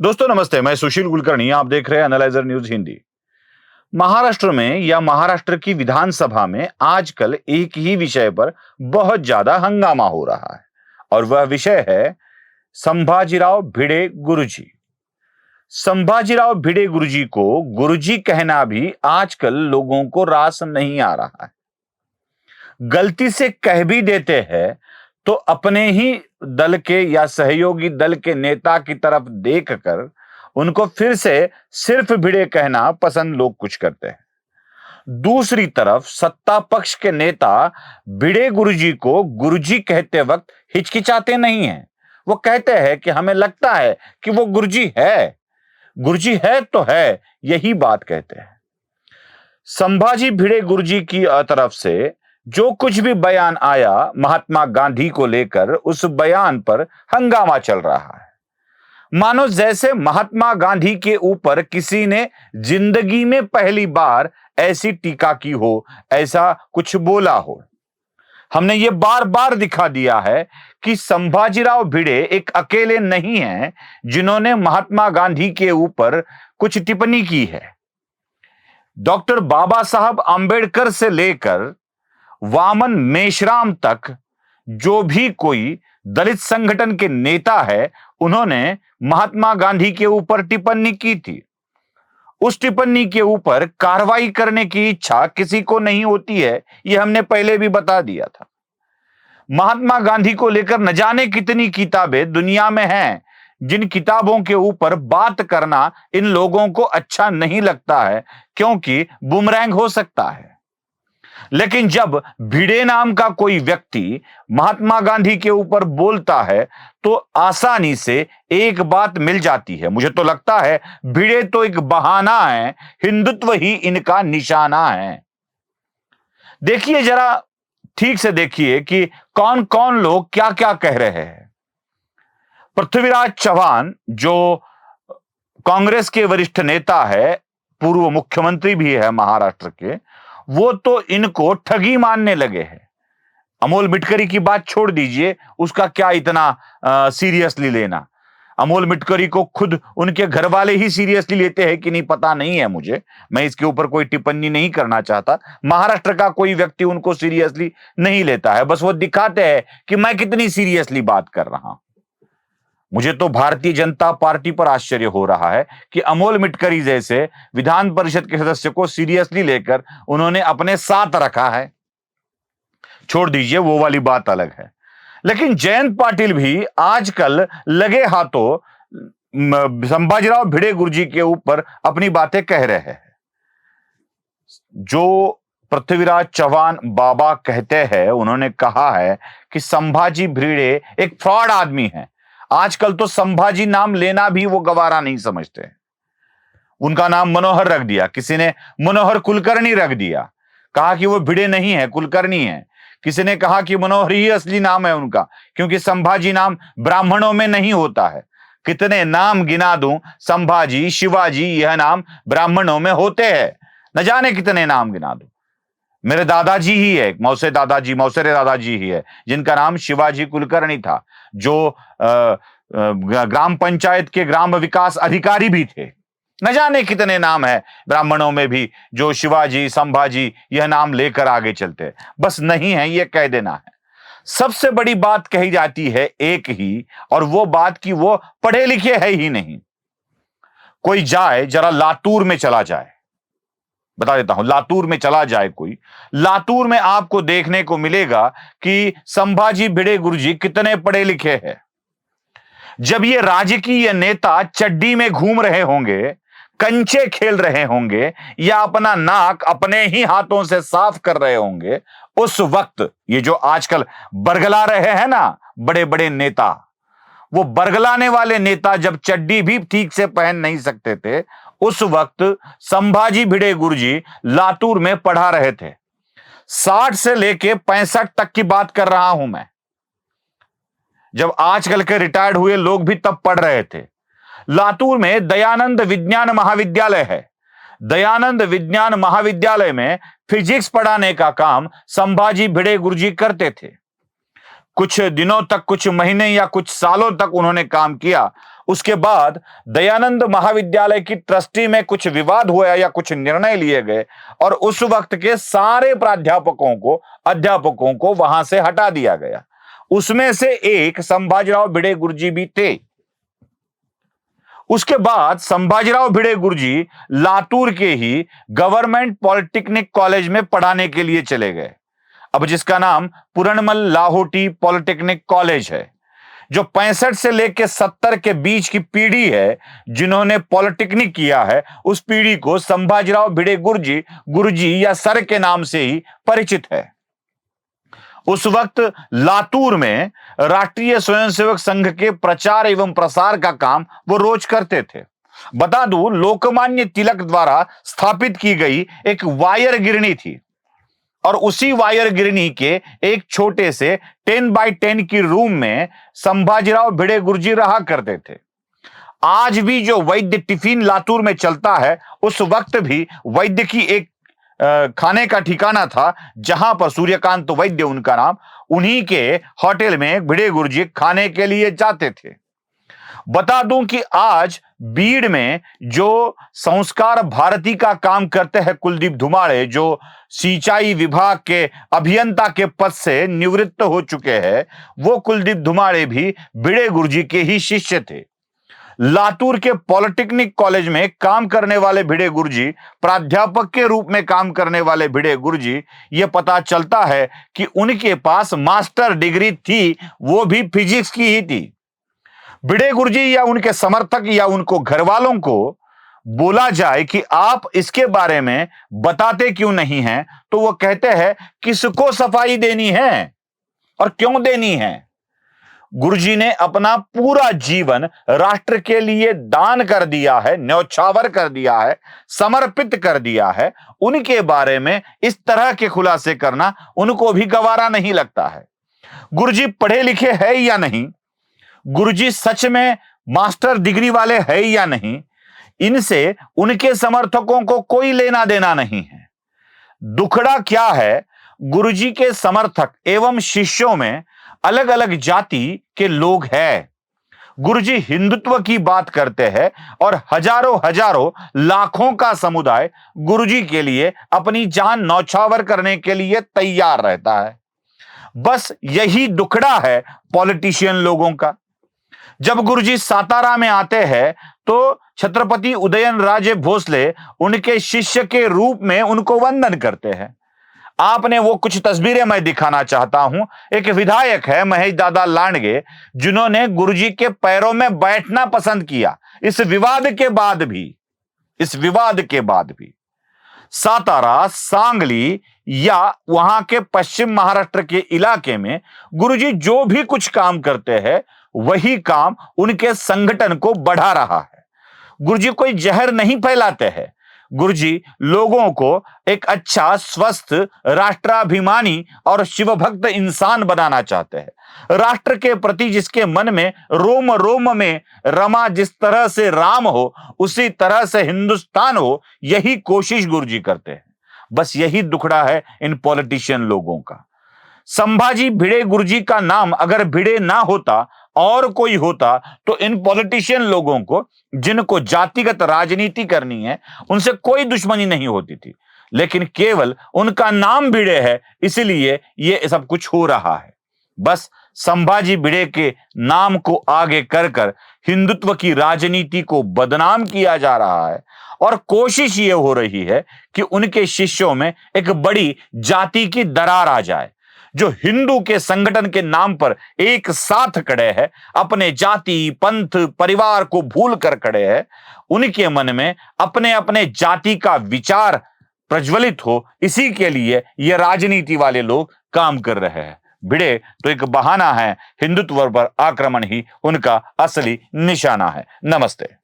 दोस्तों नमस्ते, मैं सुशील कुलकर्णी। आप देख रहे हैं एनालाइजर न्यूज हिंदी। महाराष्ट्र में या महाराष्ट्र की विधानसभा में आजकल एक ही विषय पर बहुत ज्यादा हंगामा हो रहा है और वह विषय है संभाजीराव भिड़े गुरुजी। संभाजीराव भिड़े गुरुजी को गुरुजी कहना भी आजकल लोगों को रास नहीं आ रहा है। गलती से कह भी देते हैं तो अपने ही दल के या सहयोगी दल के नेता की तरफ देखकर उनको फिर से सिर्फ भिड़े कहना पसंद लोग कुछ करते हैं। दूसरी तरफ सत्ता पक्ष के नेता भिड़े गुरुजी को गुरुजी कहते वक्त हिचकिचाते नहीं हैं। वो कहते हैं कि हमें लगता है कि वो गुरुजी है तो है, यही बात कहते हैं। संभाजी भिड़े गुरुजी की तरफ से जो कुछ भी बयान आया महात्मा गांधी को लेकर, उस बयान पर हंगामा चल रहा है। मानो जैसे महात्मा गांधी के ऊपर किसी ने जिंदगी में पहली बार ऐसी टीका की हो, ऐसा कुछ बोला हो। हमने ये बार बार दिखा दिया है कि संभाजीराव भिड़े एक अकेले नहीं हैं जिन्होंने महात्मा गांधी के ऊपर कुछ टिप्पणी की है। डॉक्टर बाबा साहब आंबेडकर से लेकर वामन मेश्राम तक जो भी कोई दलित संगठन के नेता है, उन्होंने महात्मा गांधी के ऊपर टिप्पणी की थी। उस टिप्पणी के ऊपर कार्रवाई करने की इच्छा किसी को नहीं होती है, यह हमने पहले भी बता दिया था। महात्मा गांधी को लेकर न जाने कितनी किताबें दुनिया में हैं, जिन किताबों के ऊपर बात करना इन लोगों को अच्छा नहीं लगता है क्योंकि बुमरैंग हो सकता है। लेकिन जब भिड़े नाम का कोई व्यक्ति महात्मा गांधी के ऊपर बोलता है तो आसानी से एक बात मिल जाती है। मुझे तो लगता है भिड़े तो एक बहाना है, हिंदुत्व ही इनका निशाना है। देखिए, जरा ठीक से देखिए कि कौन कौन लोग क्या क्या कह रहे हैं। पृथ्वीराज चव्हाण जो कांग्रेस के वरिष्ठ नेता है, पूर्व मुख्यमंत्री भी है महाराष्ट्र के, वो तो इनको ठगी मानने लगे हैं। अमोल मिटकरी की बात छोड़ दीजिए, उसका क्या इतना सीरियसली लेना। अमोल मिटकरी को खुद उनके घर वाले ही सीरियसली लेते हैं कि नहीं पता नहीं है मुझे, मैं इसके ऊपर कोई टिप्पणी नहीं करना चाहता। महाराष्ट्र का कोई व्यक्ति उनको सीरियसली नहीं लेता है, बस वो दिखाते हैं कि मैं कितनी सीरियसली बात कर रहा हूं। मुझे तो भारतीय जनता पार्टी पर आश्चर्य हो रहा है कि अमोल मिटकरी जैसे विधान परिषद के सदस्य को सीरियसली लेकर उन्होंने अपने साथ रखा है। छोड़ दीजिए, वो वाली बात अलग है। लेकिन जयंत पाटिल भी आजकल लगे हाथों संभाजीराव भिड़े गुरुजी के ऊपर अपनी बातें कह रहे हैं। जो पृथ्वीराज चव्हाण बाबा कहते हैं, उन्होंने कहा है कि संभाजी भिड़े एक फ्रॉड आदमी है। आजकल तो संभाजी नाम लेना भी वो गवारा नहीं समझते। उनका नाम मनोहर रख दिया, किसी ने मनोहर कुलकर्णी रख दिया, कहा कि वो भिड़े नहीं है, कुलकर्णी है। किसी ने कहा कि मनोहर ही असली नाम है उनका, क्योंकि संभाजी नाम ब्राह्मणों में नहीं होता है। कितने नाम गिना दूं, संभाजी, शिवाजी, यह नाम ब्राह्मणों में होते हैं। न जाने कितने नाम गिना दूं। मेरे दादाजी ही है, मौसेरे दादाजी ही है, जिनका नाम शिवाजी कुलकर्णी था, जो ग्राम पंचायत के ग्राम विकास अधिकारी भी थे। न जाने कितने नाम है ब्राह्मणों में भी जो शिवाजी, संभाजी यह नाम लेकर आगे चलते हैं। बस नहीं है, यह कह देना है। सबसे बड़ी बात कही जाती है एक ही, और वो बात कि वो पढ़े लिखे है ही नहीं। कोई जाए, जरा लातूर में चला जाए, बता देता हूं, लातूर में चला जाए कोई, लातूर में आपको देखने को मिलेगा कि संभाजी भिड़े गुरुजी कितने पढ़े लिखे हैं। जब ये राजकीय नेता चड्डी में घूम रहे होंगे, कंचे खेल रहे होंगे या अपना नाक अपने ही हाथों से साफ कर रहे होंगे, उस वक्त ये जो आजकल बरगला रहे हैं ना बड़े बड़े नेता, वो बरगलाने वाले नेता जब चड्डी भी ठीक से पहन नहीं सकते थे, उस वक्त संभाजी भिड़े गुरुजी लातूर में पढ़ा रहे थे। 60 से लेके 65 तक की बात कर रहा हूं मैं, जब आजकल के रिटायर्ड हुए लोग भी तब पढ़ रहे थे। लातूर में दयानंद विज्ञान महाविद्यालय है। दयानंद विज्ञान महाविद्यालय में फिजिक्स पढ़ाने का काम संभाजी भिड़े गुरुजी करते थे। कुछ दिनों तक, कुछ महीने या कुछ सालों तक उन्होंने काम किया। उसके बाद दयानंद महाविद्यालय की ट्रस्टी में कुछ विवाद हुआ या कुछ निर्णय लिए गए और उस वक्त के सारे अध्यापकों को वहां से हटा दिया गया। उसमें से एक संभाजीराव भिड़े गुरुजी भी थे। उसके बाद संभाजीराव भिड़े गुरुजी लातूर के ही गवर्नमेंट पॉलिटेक्निक कॉलेज में पढ़ाने के लिए चले गए, अब जिसका नाम पूरनमल लाहोटी पॉलिटेक्निक कॉलेज है, जो 65 से लेकर 70 के बीच की पीढ़ी है जिन्होंने पॉलिटेक्निक किया है, उस पीढ़ी को संभाजीराव भिड़े गुरुजी या सर के नाम से ही परिचित है। उस वक्त लातूर में राष्ट्रीय स्वयंसेवक संघ के प्रचार एवं प्रसार का काम वो रोज करते थे। बता दूं, लोकमान्य तिलक द्वारा स्थापित की गई एक वायर गिरनी थी और उसी वायर गिरनी के एक छोटे से 10 बाय 10 की रूम में संभाजीराव भिड़े गुरुजी रहा करते थे। आज भी जो वैद्य टिफिन लातूर में चलता है, उस वक्त भी वैद्य की एक खाने का ठिकाना था जहां पर सूर्यकांत वैद्य उनका नाम, उन्हीं के होटल में भिड़े गुरुजी खाने के लिए जाते थे। बता दूं कि आज बीड़ में जो संस्कार भारती का काम करते हैं कुलदीप धुमाड़े, जो सिंचाई विभाग के अभियंता के पद से निवृत्त हो चुके हैं, वो कुलदीप धुमाड़े भी भिड़े गुरुजी के ही शिष्य थे। लातूर के पॉलिटेक्निक कॉलेज में काम करने वाले भिड़े गुरुजी, प्राध्यापक के रूप में काम करने वाले भिड़े गुरुजी, यह पता चलता है कि उनके पास मास्टर डिग्री थी, वो भी फिजिक्स की ही थी। भिड़े गुरुजी या उनके समर्थक या उनको घर वालों को बोला जाए कि आप इसके बारे में बताते क्यों नहीं हैं, तो वो कहते हैं किसको सफाई देनी है और क्यों देनी है। गुरुजी ने अपना पूरा जीवन राष्ट्र के लिए दान कर दिया है, न्यौछावर कर दिया है, समर्पित कर दिया है। उनके बारे में इस तरह के खुलासे करना उनको भी गवारा नहीं लगता है। गुरुजी पढ़े लिखे हैं या नहीं, गुरुजी सच में मास्टर डिग्री वाले हैं या नहीं, इनसे उनके समर्थकों को कोई लेना देना नहीं है। दुखड़ा क्या है, गुरुजी के समर्थक एवं शिष्यों में अलग अलग जाति के लोग हैं। गुरुजी हिंदुत्व की बात करते हैं और हजारों लाखों का समुदाय गुरुजी के लिए अपनी जान न्यौछावर करने के लिए तैयार रहता है। बस यही दुखड़ा है पॉलिटिशियन लोगों का। जब गुरुजी सातारा में आते हैं तो छत्रपति उदयनराजे भोसले उनके शिष्य के रूप में उनको वंदन करते हैं। आपने वो कुछ तस्वीरें मैं दिखाना चाहता हूं। एक विधायक है महेश दादा लांडगे, जिन्होंने गुरुजी के पैरों में बैठना पसंद किया। इस विवाद के बाद भी सातारा, सांगली या वहां के पश्चिम महाराष्ट्र के इलाके में गुरुजी जो भी कुछ काम करते हैं, वही काम उनके संगठन को बढ़ा रहा है। गुरुजी कोई जहर नहीं फैलाते हैं। गुरुजी लोगों को एक अच्छा, स्वस्थ, राष्ट्राभिमानी और शिवभक्त इंसान बनाना चाहते हैं। राष्ट्र के प्रति जिसके मन में रोम रोम में रमा जिस तरह से राम हो, उसी तरह से हिंदुस्तान हो, यही कोशिश गुरुजी करते हैं। बस यही दुखड़ा है इन पॉलिटिशियन लोगों का। संभाजी भिड़े गुरुजी का नाम अगर भिड़े ना होता और कोई होता, तो इन पॉलिटिशियन लोगों को, जिनको जातिगत राजनीति करनी है, उनसे कोई दुश्मनी नहीं होती थी। लेकिन केवल उनका नाम भिड़े है, इसलिए ये सब कुछ हो रहा है। बस संभाजी भिड़े के नाम को आगे कर हिंदुत्व की राजनीति को बदनाम किया जा रहा है और कोशिश ये हो रही है कि उनके शिष्यों में एक बड़ी जाति की दरार आ जाए। जो हिंदू के संगठन के नाम पर एक साथ खड़े हैं, अपने जाति, पंथ, परिवार को भूल कर खड़े हैं, उनके मन में अपने अपने जाति का विचार प्रज्वलित हो, इसी के लिए ये राजनीति वाले लोग काम कर रहे हैं। भिड़े तो एक बहाना है, हिंदुत्व पर आक्रमण ही उनका असली निशाना है। नमस्ते।